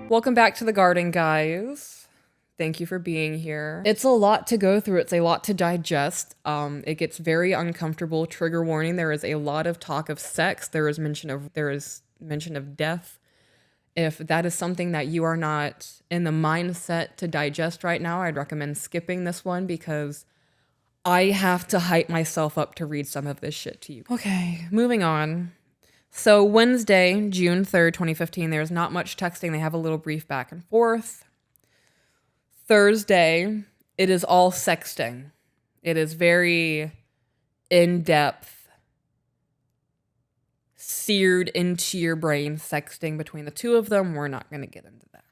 Welcome back to the garden, guys. Thank you for being here. It's a lot to go through. It's a lot to digest. It gets very uncomfortable. Trigger warning. There is a lot of talk of sex. There is mention of death. If that is something that you are not in the mindset to digest right now, I'd recommend skipping this one because I have to hype myself up to read some of this shit to you. Okay, moving on. So Wednesday, June 3rd, 2015, there's not much texting. They have a little brief back and forth. Thursday, it is all sexting. It is very in-depth, seared into your brain sexting between the two of them. We're not going to get into that.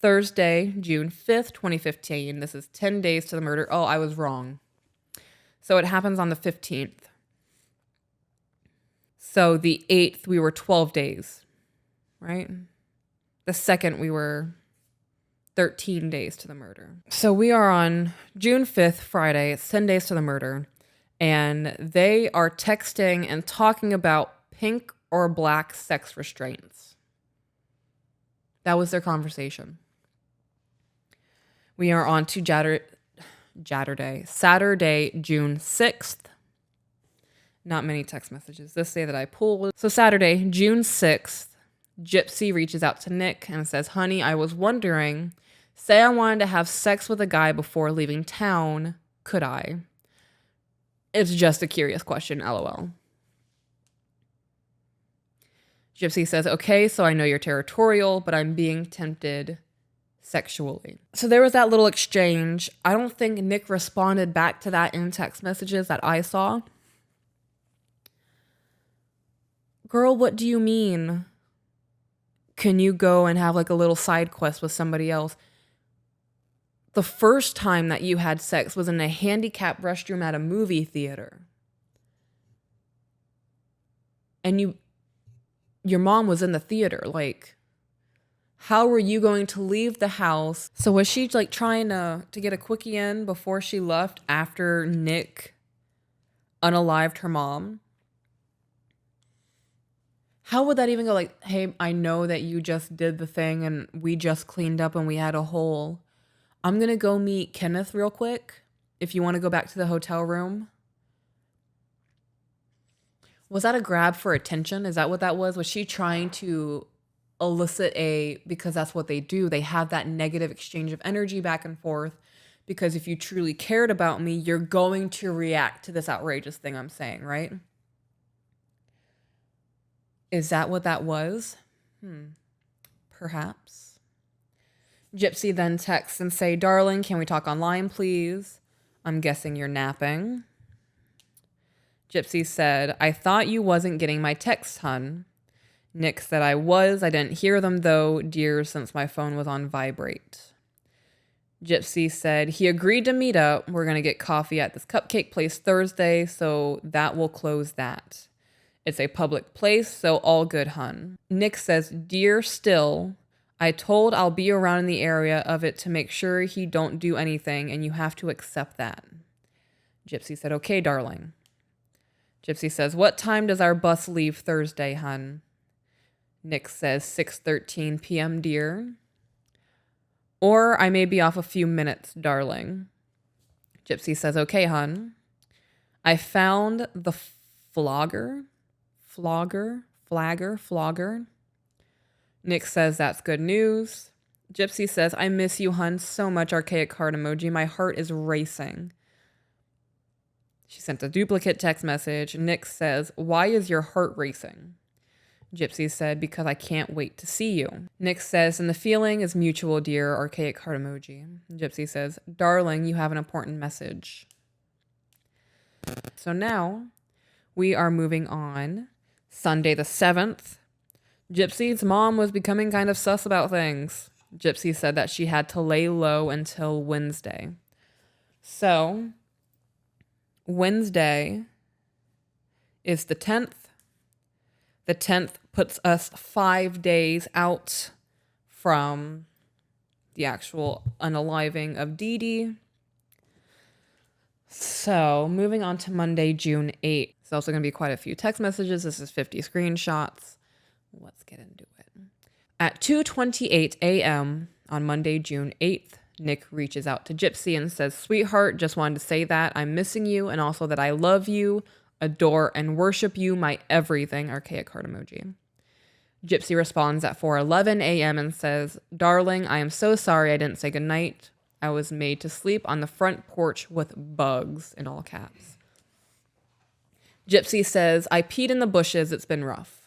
Thursday, June 5th, 2015. This is 10 days to the murder. Oh, I was wrong. So it happens on the 15th. So the 8th, we were 12 days, right? The 2nd, we were 13 days to the murder. So we are on June 5th, Friday. It's 10 days to the murder. And they are texting and talking about pink or black sex restraints. That was their conversation. We are on to Saturday, June 6th. Not many text messages this day that I pulled. So Saturday, June 6th, Gypsy reaches out to Nick and says, honey, I was wondering, say I wanted to have sex with a guy before leaving town, could I? It's just a curious question, LOL. Gypsy says, okay, so I know you're territorial, but I'm being tempted sexually. So there was that little exchange. I don't think Nick responded back to that in text messages that I saw. Girl, what do you mean? Can you go and have like a little side quest with somebody else? The first time that you had sex was in a handicapped restroom at a movie theater. And your mom was in the theater. Like, how were you going to leave the house? So was she like trying to get a quickie in before she left after Nick unalived her mom? How would that even go? Like, hey, I know that you just did the thing and we just cleaned up and we had a hole. I'm going to go meet Kenneth real quick. If you want to go back to the hotel room. Was that a grab for attention? Is that what that was? Was she trying to elicit because that's what they do. They have that negative exchange of energy back and forth. Because if you truly cared about me, you're going to react to this outrageous thing I'm saying, right? Is that what that was? Perhaps. Gypsy then texts and say, darling, can we talk online, please? I'm guessing you're napping. Gypsy said, I thought you wasn't getting my texts, hun. Nick said I was. I didn't hear them, though, dear, since my phone was on vibrate. Gypsy said, he agreed to meet up. We're going to get coffee at this cupcake place Thursday, so that will close that. It's a public place, so all good, hun. Nick says, dear, still, I told I'll be around in the area of it to make sure he don't do anything, and you have to accept that. Gypsy said, okay, darling. Gypsy says, what time does our bus leave Thursday, hun? Nick says, 6:13 p.m., dear. Or I may be off a few minutes, darling. Gypsy says, okay, hun. I found the flogger. Nick says, that's good news. Gypsy says, I miss you, hun, so much. Archaic heart emoji. My heart is racing. She sent a duplicate text message. Nick says, why is your heart racing? Gypsy said, because I can't wait to see you. Nick says, and the feeling is mutual, dear. Archaic heart emoji. Gypsy says, darling, you have an important message. So now we are moving on. Sunday the 7th. Gypsy's mom was becoming kind of sus about things. Gypsy said that she had to lay low until Wednesday. So Wednesday is the 10th. The 10th puts us 5 days out from the actual unaliving of Dee Dee. So moving on to Monday, June 8th. It's also going to be quite a few text messages. This is 50 screenshots. Let's get into it. At 2:28 a.m. on Monday, June 8th, Nick reaches out to Gypsy and says, "Sweetheart, just wanted to say that I'm missing you and also that I love you, adore, and worship you, my everything," archaic heart emoji. Gypsy responds at 4:11 a.m. and says, "Darling, I am so sorry I didn't say goodnight. I was made to sleep on the front porch with bugs," in all caps. Gypsy says, "I peed in the bushes, it's been rough."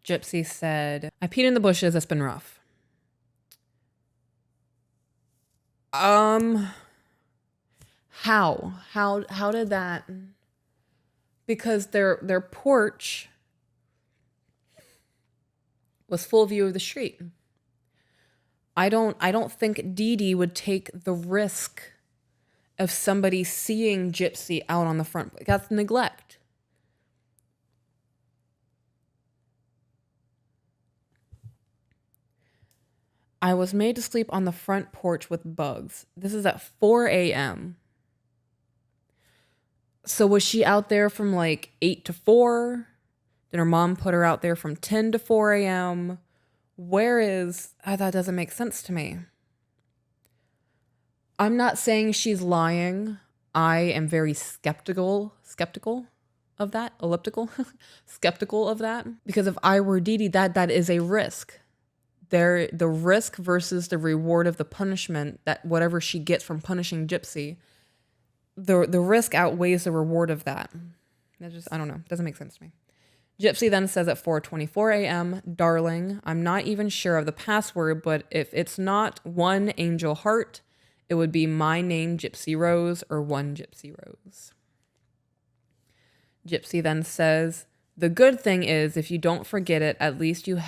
Gypsy said, "I peed in the bushes, it's been rough." How did that? Because their porch was full view of the street. I don't think Dee Dee would take the risk of somebody seeing Gypsy out on the front. That's neglect. I was made to sleep on the front porch with bugs. This is at 4 a.m. So was she out there from like 8 to 4? Did her mom put her out there from 10 to 4 a.m.? That doesn't make sense to me. I'm not saying she's lying. I am very skeptical of that, skeptical of that. Because if I were Dee Dee, that is a risk. The risk versus the reward of the punishment, that whatever she gets from punishing Gypsy, the risk outweighs the reward of that. I don't know. Doesn't make sense to me. Gypsy then says at 4:24 a.m., "Darling, I'm not even sure of the password, but if it's not one angel heart, it would be my name, Gypsy Rose, or one Gypsy Rose." Gypsy then says, "The good thing is, if you don't forget it, at least you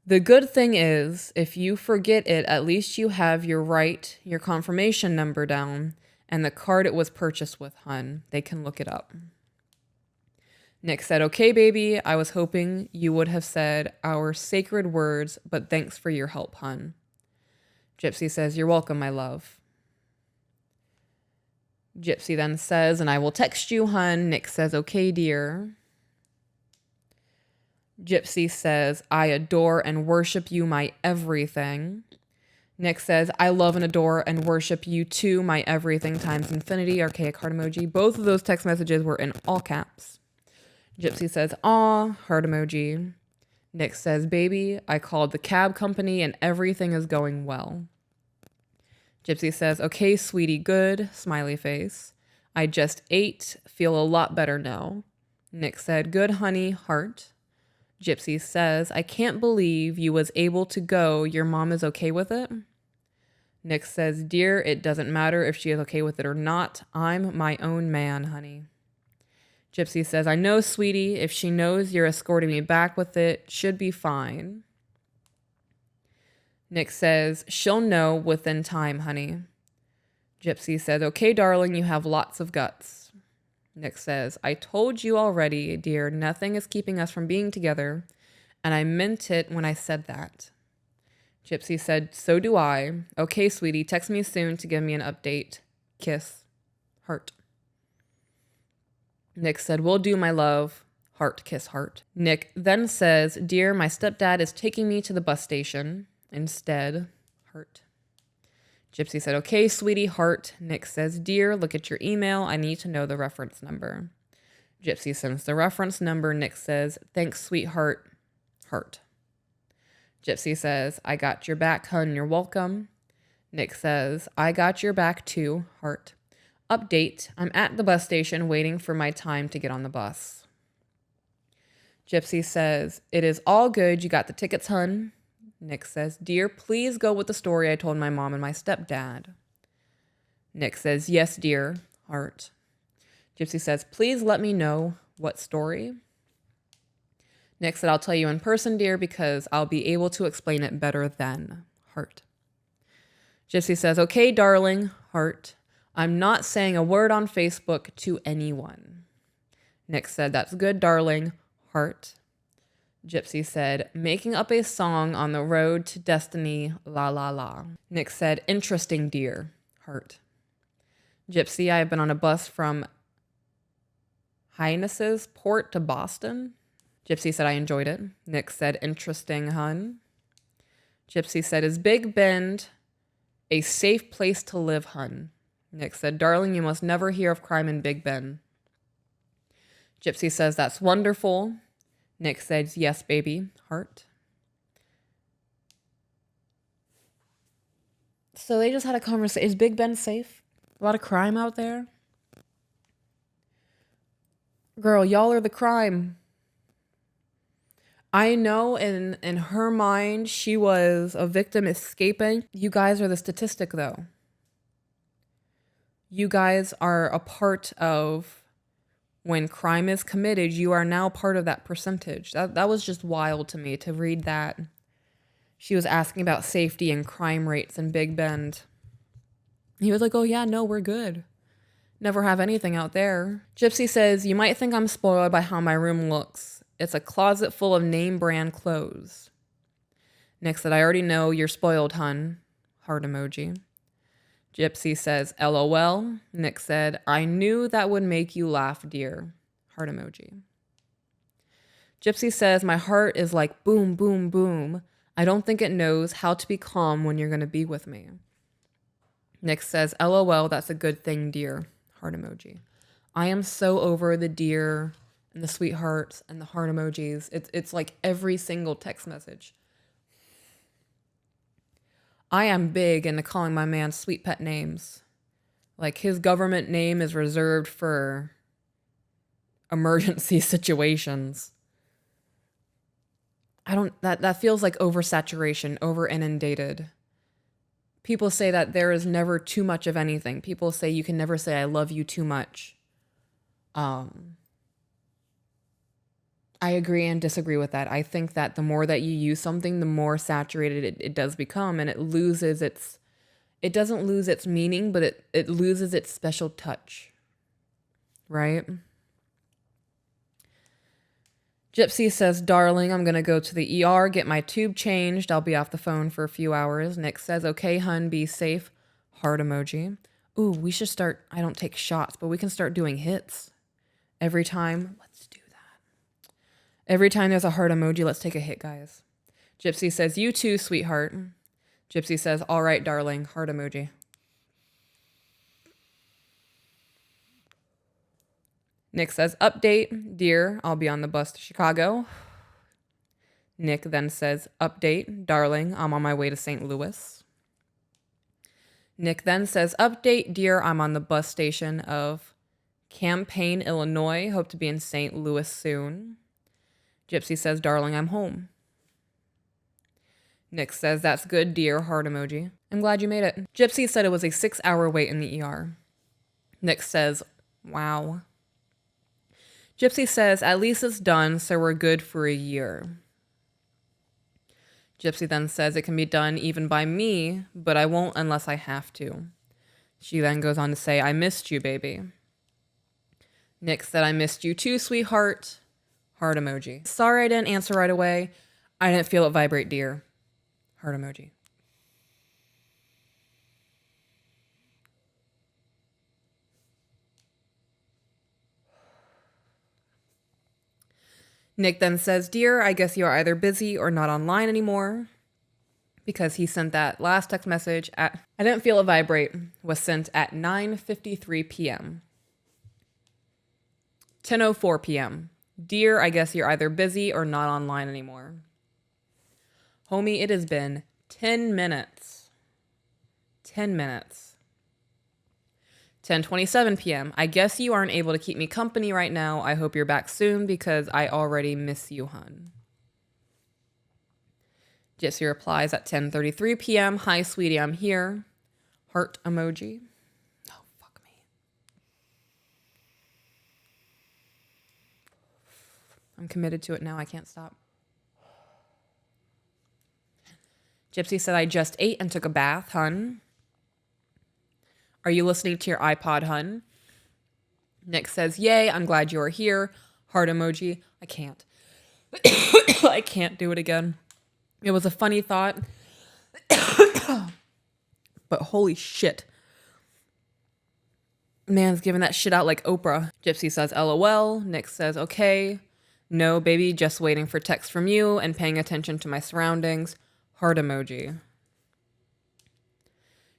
The good thing is, if you forget it, at least you have your confirmation number down, and the card it was purchased with, hun. They can look it up." Nick said, "Okay, baby, I was hoping you would have said our sacred words, but thanks for your help, hun." Gypsy says, "You're welcome, my love." Gypsy then says, "And I will text you, hun." Nick says, "Okay, dear." Gypsy says, "I adore and worship you, my everything." Nick says, "I love and adore and worship you too, my everything times infinity," archaic heart emoji. Both of those text messages were in all caps. Gypsy says, "Aw," heart emoji. Nick says, "Baby, I called the cab company and everything is going well." Gypsy says, "Okay, sweetie, good," smiley face. "I just ate, feel a lot better now." Nick said, "Good, honey, heart." Gypsy says, "I can't believe you was able to go. Your mom is okay with it?" Nick says, "Dear, it doesn't matter if she is okay with it or not. I'm my own man, honey." Gypsy says, "I know, sweetie. If she knows you're escorting me back with it, should be fine." Nick says, "She'll know within time, honey." Gypsy says, "Okay, darling, you have lots of guts." Nick says, "I told you already, dear, nothing is keeping us from being together, and I meant it when I said that." Gypsy said, "So do I. Okay, sweetie, text me soon to give me an update. Kiss. Heart." Nick said, "Will do, my love. Heart, kiss, heart." Nick then says, "Dear, my stepdad is taking me to the bus station instead. Heart." Gypsy said, "Okay, sweetie, heart." Nick says, "Dear, look at your email. I need to know the reference number." Gypsy sends the reference number. Nick says, "Thanks, sweetheart, heart." Gypsy says, "I got your back, hun. You're welcome." Nick says, "I got your back too, heart. Update, I'm at the bus station waiting for my time to get on the bus." Gypsy says, "It is all good. You got the tickets, hun." Nick says, "Dear, please go with the story I told my mom and my stepdad." Nick says, "Yes, dear, heart." Gypsy says, "Please let me know what story." Nick said, "I'll tell you in person, dear, because I'll be able to explain it better then, heart." Gypsy says, "Okay, darling, heart. I'm not saying a word on Facebook to anyone." Nick said, "That's good, darling, heart." Gypsy said, "Making up a song on the road to destiny, la la la." Nick said, "Interesting, dear, heart." Gypsy, I have been on a bus from Hyannis's Port to Boston. Gypsy said, I enjoyed it. Nick said, interesting, hun. Gypsy said, is Big Bend a safe place to live, hun? Nick said, darling, you must never hear of crime in Big Bend. Gypsy says, that's wonderful. Nick says, yes, baby, heart. So they just had a conversation. Is Big Bend safe? A lot of crime out there? Girl, y'all are the crime. I know in her mind, she was a victim escaping. You guys are the statistic, though. You guys are a part of when crime is committed. You are now part of that percentage. That was just wild to me to read that. She was asking about safety and crime rates in Big Bend. He was like, oh yeah, no, we're good. Never have anything out there. Gypsy says, you might think I'm spoiled by how my room looks. It's a closet full of name brand clothes. Nick said, I already know you're spoiled, hun. Heart emoji. Gypsy says, LOL. Nick said, I knew that would make you laugh, dear. Heart emoji. Gypsy says, my heart is like boom, boom, boom. I don't think it knows how to be calm when you're going to be with me. Nick says, LOL, that's a good thing, dear. Heart emoji. I am so over the dear and the sweethearts and the heart emojis. It's like every single text message. I am big into calling my man sweet pet names. Like his government name is reserved for emergency situations. That feels like oversaturation, over inundated. People say that there is never too much of anything. People say you can never say I love you too much. I agree and disagree with that. I think that the more that you use something, the more saturated it does become, and it doesn't lose its meaning, but it loses its special touch. Right? Gypsy says, darling, I'm going to go to the ER, get my tube changed. I'll be off the phone for a few hours. Nick says, okay, hun, be safe. Heart emoji. Ooh, we should start, I don't take shots, but we can start doing hits. Every time, let's do that. Every time there's a heart emoji, let's take a hit, guys. Gypsy says, you too, sweetheart. Gypsy says, all right, darling. Heart emoji. Nick says, update, dear, I'll be on the bus to Chicago. Nick then says, update, darling, I'm on my way to St. Louis. Nick then says, update, dear, I'm on the bus station of Champaign, Illinois. Hope to be in St. Louis soon. Gypsy says, darling, I'm home. Nick says, that's good, dear, heart emoji. I'm glad you made it. Gypsy said it was a 6-hour wait in the ER. Nick says, wow. Gypsy says, at least it's done, so we're good for a year. Gypsy then says, it can be done even by me, but I won't unless I have to. She then goes on to say, I missed you, baby. Nick said, I missed you too, sweetheart. Heart emoji. Sorry I didn't answer right away. I didn't feel it vibrate, dear. Heart emoji. Nick then says, dear, I guess you are either busy or not online anymore. Because he sent that last text message at, I didn't feel it vibrate, was sent at 9:53 p.m. 10:04 p.m. Dear, I guess you're either busy or not online anymore. Homie, it has been 10 minutes. 10 minutes. 10:27 p.m. I guess you aren't able to keep me company right now. I hope you're back soon because I already miss you, hun. Gypsy replies at 10:33 p.m. Hi, sweetie, I'm here. Heart emoji. Oh, fuck me. I'm committed to it now. I can't stop. Gypsy said, I just ate and took a bath, hun. Are you listening to your iPod, hun? Nick says, yay, I'm glad you are here. Heart emoji. I can't. I can't do it again. It was a funny thought. But holy shit. Man's giving that shit out like Oprah. Gypsy says, LOL. Nick says, okay. No, baby, just waiting for text from you and paying attention to my surroundings. Heart emoji.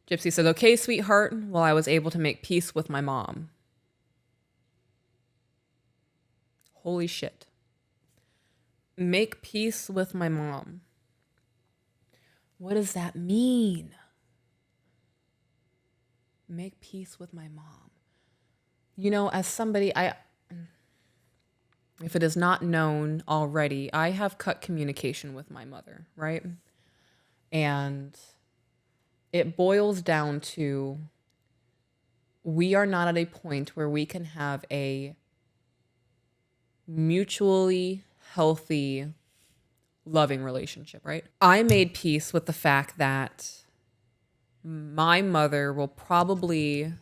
Gypsy says, okay, sweetheart, well, I was able to make peace with my mom. Holy shit. Make peace with my mom. What does that mean? Make peace with my mom. You know, as somebody, if it is not known already, I have cut communication with my mother, right? And it boils down to we are not at a point where we can have a mutually healthy, loving relationship, right? I made peace with the fact that my mother will probably,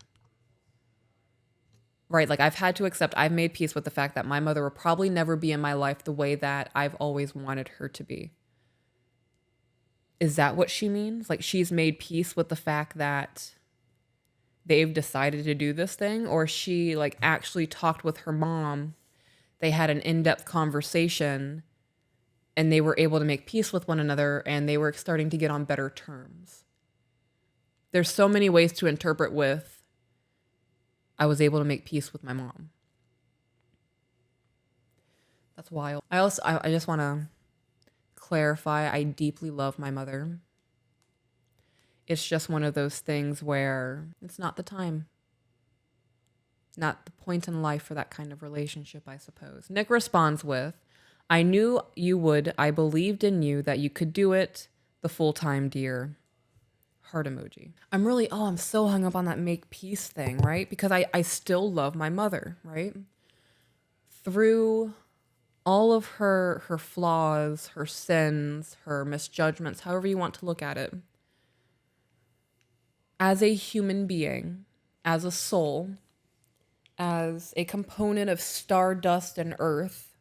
right, like I've made peace with the fact that my mother will probably never be in my life the way that I've always wanted her to be. Is that what she means? Like she's made peace with the fact that they've decided to do this thing, or she like actually talked with her mom. They had an in-depth conversation and they were able to make peace with one another and they were starting to get on better terms. There's so many ways to interpret with I was able to make peace with my mom. That's wild. I just want to clarify, I deeply love my mother. It's just one of those things where it's not the time. Not the point in life for that kind of relationship, I suppose. Nick responds with, I knew you would. I believed in you that you could do it the full time, dear. Heart emoji. I'm so hung up on that make peace thing, right? Because I still love my mother, right? Through all of her flaws, her sins, her misjudgments, however you want to look at it. As a human being, as a soul, as a component of stardust and earth,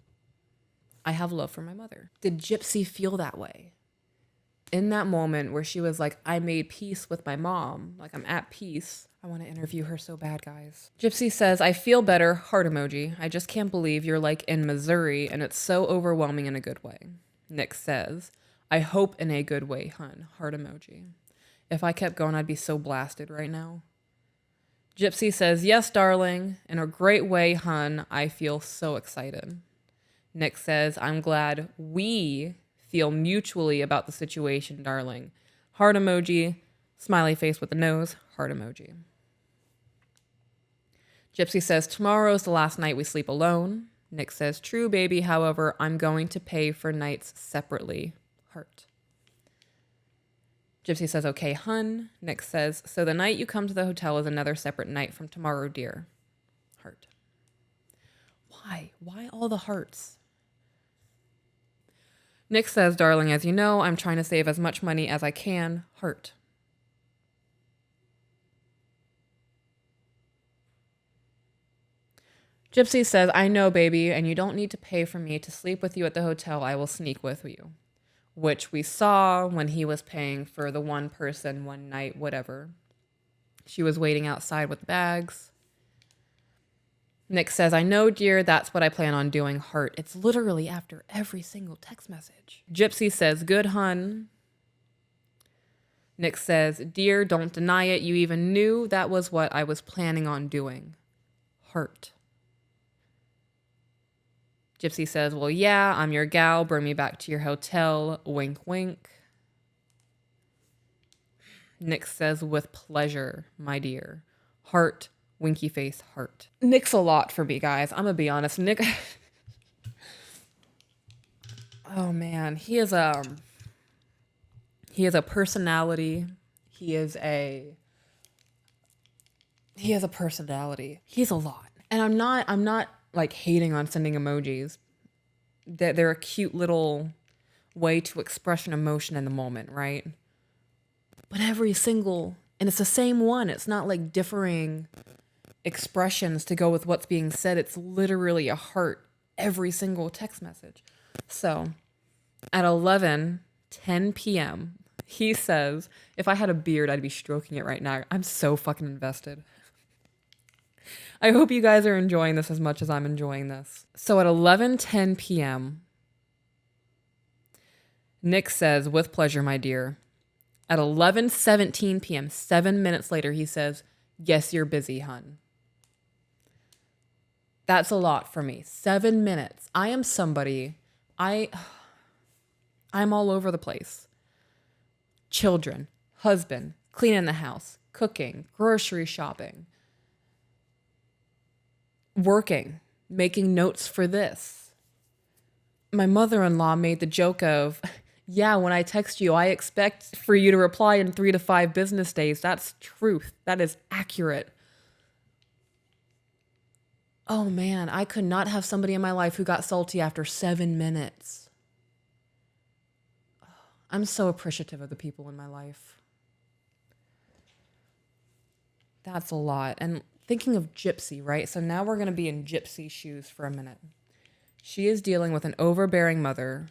I have love for my mother. Did Gypsy feel that way? In that moment where she was like, I made peace with my mom, like I'm at peace. I want to interview her so bad, guys. Gypsy says, I feel better, heart emoji. I just can't believe you're like in Missouri and it's so overwhelming in a good way. Nick says, I hope in a good way, hun, heart emoji. If I kept going, I'd be so blasted right now. Gypsy says, yes, darling, in a great way, hun. I feel so excited. Nick says, I'm glad we feel mutually about the situation, darling. Heart emoji, smiley face with a nose, heart emoji. Gypsy says, tomorrow's the last night we sleep alone. Nick says, true, baby. However, I'm going to pay for nights separately, heart. Gypsy says, okay, hun. Nick says, so the night you come to the hotel is another separate night from tomorrow, dear. Heart. Why? Why all the hearts? Nick says, darling, as you know, I'm trying to save as much money as I can. Heart. Gypsy says, I know, baby, and you don't need to pay for me to sleep with you at the hotel. I will sneak with you. Which we saw when he was paying for the one person, one night, whatever. She was waiting outside with bags. Nick says, I know, dear, that's what I plan on doing, heart. It's literally after every single text message. Gypsy says, good, hun. Nick says, dear, don't deny it. You even knew that was what I was planning on doing. Heart. Gypsy says, well, yeah, I'm your gal. Bring me back to your hotel. Wink, wink. Nick says, with pleasure, my dear. Heart, winky face, heart. Nick's a lot for me, guys. I'm going to be honest. Nick, oh man, he is a personality. He is a personality. He's a lot. And I'm not like hating on sending emojis. They're a cute little way to express an emotion in the moment, right? But and it's the same one. It's not like differing expressions to go with what's being said. It's literally a heart every single text message. So at 11:10 p.m., he says, if I had a beard, I'd be stroking it right now. I'm so fucking invested. I hope you guys are enjoying this as much as I'm enjoying this. So at 11:10 p.m., Nick says, "With pleasure, my dear." At 11:17 p.m., 7 minutes later, he says, "Yes, you're busy, hun." That's a lot for me. 7 minutes. I am somebody, I'm all over the place. Children, husband, cleaning the house, cooking, grocery shopping, working, making notes for this. My mother-in-law made the joke of, yeah, when I text you, I expect for you to reply in 3 to 5 business days. That's truth. That is accurate. Oh man, I could not have somebody in my life who got salty after 7 minutes. I'm so appreciative of the people in my life. That's a lot. And thinking of Gypsy, right? So now we're going to be in Gypsy's shoes for a minute. She is dealing with an overbearing mother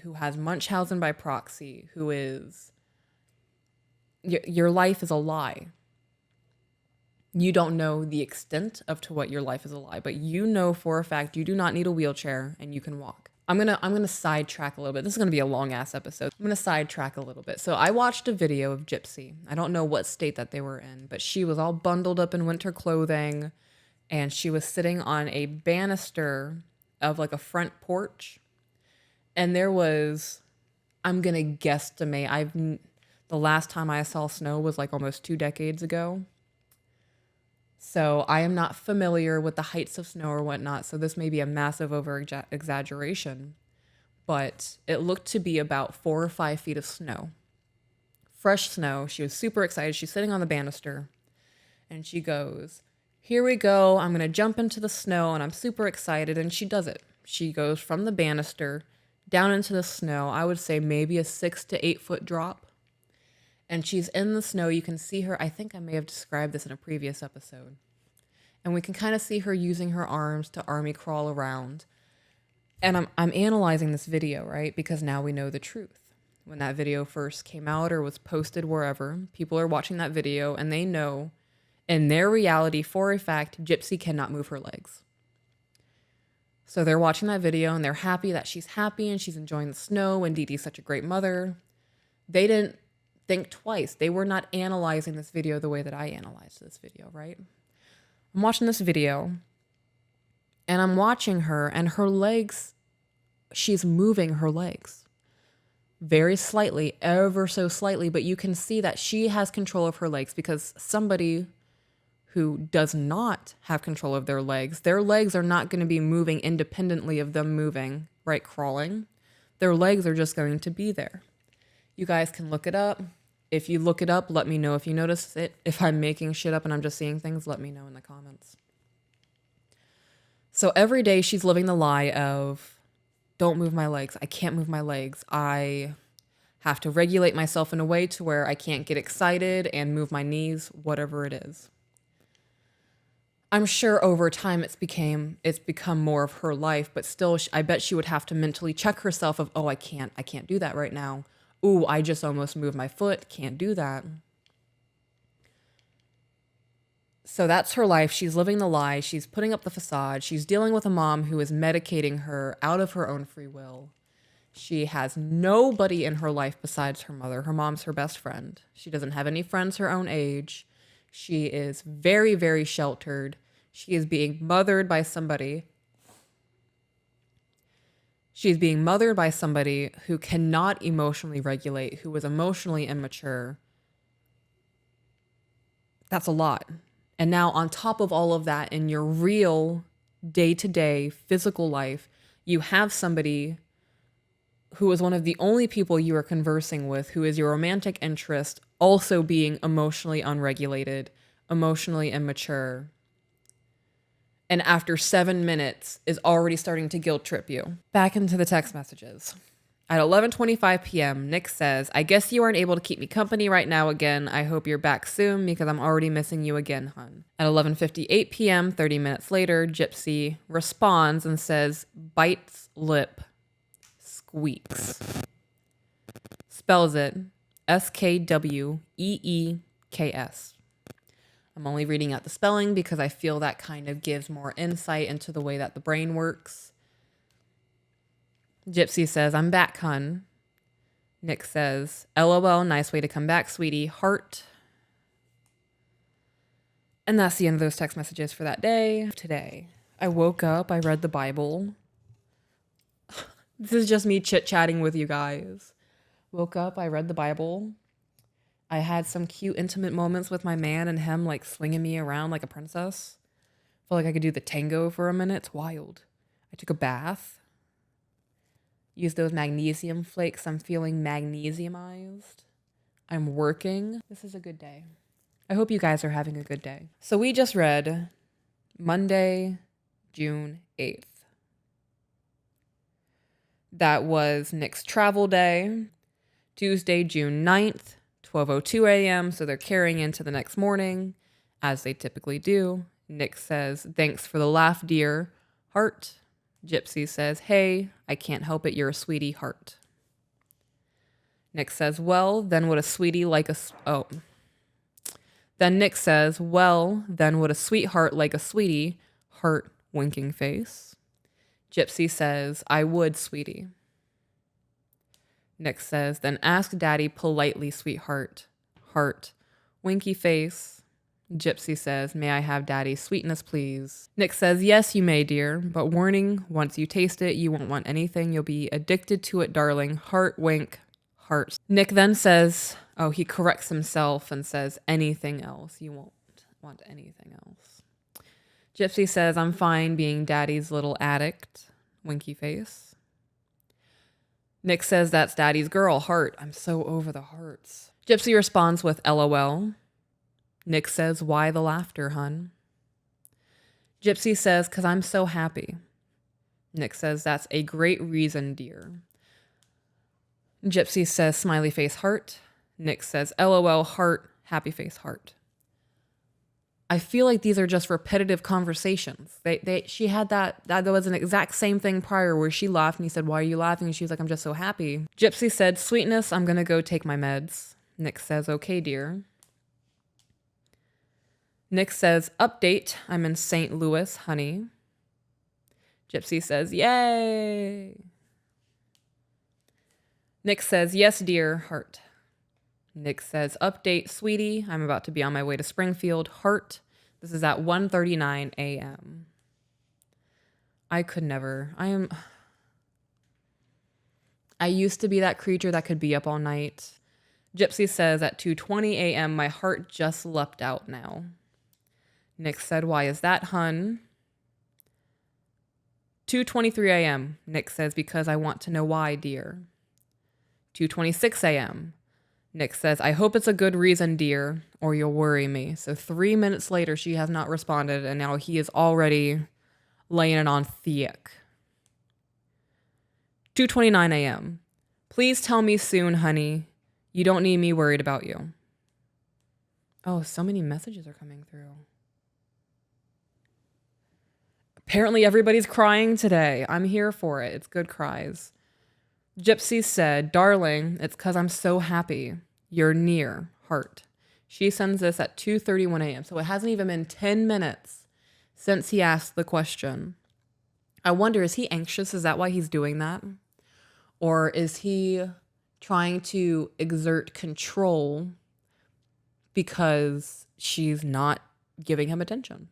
who has Munchausen by proxy, who is... Your life is a lie. You don't know the extent of to what your life is a lie, but you know for a fact you do not need a wheelchair and you can walk. I'm gonna sidetrack a little bit. This is gonna be a long ass episode. I'm gonna sidetrack a little bit. So I watched a video of Gypsy. I don't know what state that they were in, but she was all bundled up in winter clothing, and she was sitting on a banister of like a front porch, and there was, I'm gonna guesstimate, the last time I saw snow was like almost 2 decades ago. So I am not familiar with the heights of snow or whatnot, so this may be a massive over-exaggeration, but it looked to be about 4 or 5 feet of snow. Fresh snow. She was super excited. She's sitting on the banister, and she goes, "Here we go. I'm going to jump into the snow," and I'm super excited, and she does it. She goes from the banister down into the snow. I would say maybe a 6 to 8 foot drop. And she's in the snow. You can see her. I think I may have described this in a previous episode. And we can kind of see her using her arms to army crawl around. And I'm analyzing this video, right? Because now we know the truth. When that video first came out or was posted wherever, people are watching that video and they know in their reality for a fact, Gypsy cannot move her legs. So they're watching that video and they're happy that she's happy and she's enjoying the snow and Dee Dee's such a great mother. They didn't think twice. They were not analyzing this video the way that I analyzed this video, right? I'm watching this video and I'm watching her and her legs, she's moving her legs very slightly, ever so slightly, but you can see that she has control of her legs, because somebody who does not have control of their legs are not going to be moving independently of them moving, right? Crawling. Their legs are just going to be there. You guys can look it up. If you look it up, let me know if you notice it. If I'm making shit up and I'm just seeing things, let me know in the comments. So every day she's living the lie of, don't move my legs. I can't move my legs. I have to regulate myself in a way to where I can't get excited and move my knees, whatever it is. I'm sure over time it's become more of her life, but still I bet she would have to mentally check herself of, oh, I can't do that right now. Ooh, I just almost moved my foot. Can't do that. So that's her life. She's living the lie. She's putting up the facade. She's dealing with a mom who is medicating her out of her own free will. She has nobody in her life besides her mother. Her mom's her best friend. She doesn't have any friends her own age. She is very, very sheltered. She is being mothered by somebody. She's being mothered by somebody who cannot emotionally regulate, who is emotionally immature. That's a lot. And now on top of all of that, in your real day-to-day physical life, you have somebody who is one of the only people you are conversing with, who is your romantic interest, also being emotionally unregulated, emotionally immature. And after 7 minutes is already starting to guilt trip you. Back into the text messages. At 11:25 p.m., Nick says, "I guess you aren't able to keep me company right now again. I hope you're back soon because I'm already missing you again, hun." At 11:58 p.m., 30 minutes later, Gypsy responds and says, "Bites lip, squeaks." Spells it SKWEEKS. I'm only reading out the spelling because I feel that kind of gives more insight into the way that the brain works. Gypsy says, I'm back, hun. Nick says, LOL, nice way to come back, sweetie. Heart. And that's the end of those text messages for that day. Today, I woke up, I read the Bible. This is just me chit-chatting with you guys. Woke up, I read the Bible. I had some cute, intimate moments with my man and him, like, swinging me around like a princess. Felt like I could do the tango for a minute. It's wild. I took a bath. Used those magnesium flakes. I'm feeling magnesiumized. I'm working. This is a good day. I hope you guys are having a good day. So we just read Monday, June 8th. That was Nick's travel day. Tuesday, June 9th, 12:02 a.m. So they're carrying into the next morning, as they typically do. Nick says, thanks for the laugh, dear. Heart. Gypsy says, hey, I can't help it. You're a sweetie. Heart. Nick says, well, then would a sweetie like a... Oh. Then Nick says, well, then would a sweetheart like a sweetie? Heart, winking face. Gypsy says, I would, sweetie. Nick says, then ask daddy politely, sweetheart. Heart, winky face. Gypsy says, may I have daddy's sweetness, please? Nick says, yes, you may, dear. But warning, once you taste it, you won't want anything. You'll be addicted to it, darling. Heart, wink, heart. Nick then says, oh, he corrects himself and says, anything else. You won't want anything else. Gypsy says, I'm fine being daddy's little addict. Winky face. Nick says, that's daddy's girl. Heart. I'm so over the hearts. Gypsy responds with LOL. Nick says, why the laughter, hun? Gypsy says, 'cause I'm so happy. Nick says, that's a great reason, dear. Gypsy says, smiley face, heart. Nick says, LOL, heart, happy face, heart. I feel like these are just repetitive conversations. She had that was an exact same thing prior where she laughed and he said, why are you laughing? And she was like, I'm just so happy. Gypsy said, sweetness, I'm going to go take my meds. Nick says, okay, dear. Nick says, update, I'm in St. Louis, honey. Gypsy says, yay. Nick says, yes, dear, heart. Nick says, update, sweetie, I'm about to be on my way to Springfield, heart. This is at 1:39 a.m. I could never. I used to be that creature that could be up all night. Gypsy says, at 2:20 a.m., my heart just leapt out now. Nick said, why is that, hun? 2:23 a.m. Nick says, because I want to know why, dear. 2:26 a.m. Nick says, I hope it's a good reason, dear, or you'll worry me. So 3 minutes later, she has not responded, and now he is already laying it on thick. 2:29 a.m. Please tell me soon, honey. You don't need me worried about you. Oh, so many messages are coming through. Apparently everybody's crying today. I'm here for it. It's good cries. Gypsy said, darling, it's 'cause I'm so happy. You're near, heart. She sends this at 2:31 a.m. So it hasn't even been 10 minutes since he asked the question. I wonder, is he anxious? Is that why he's doing that? Or is he trying to exert control because she's not giving him attention?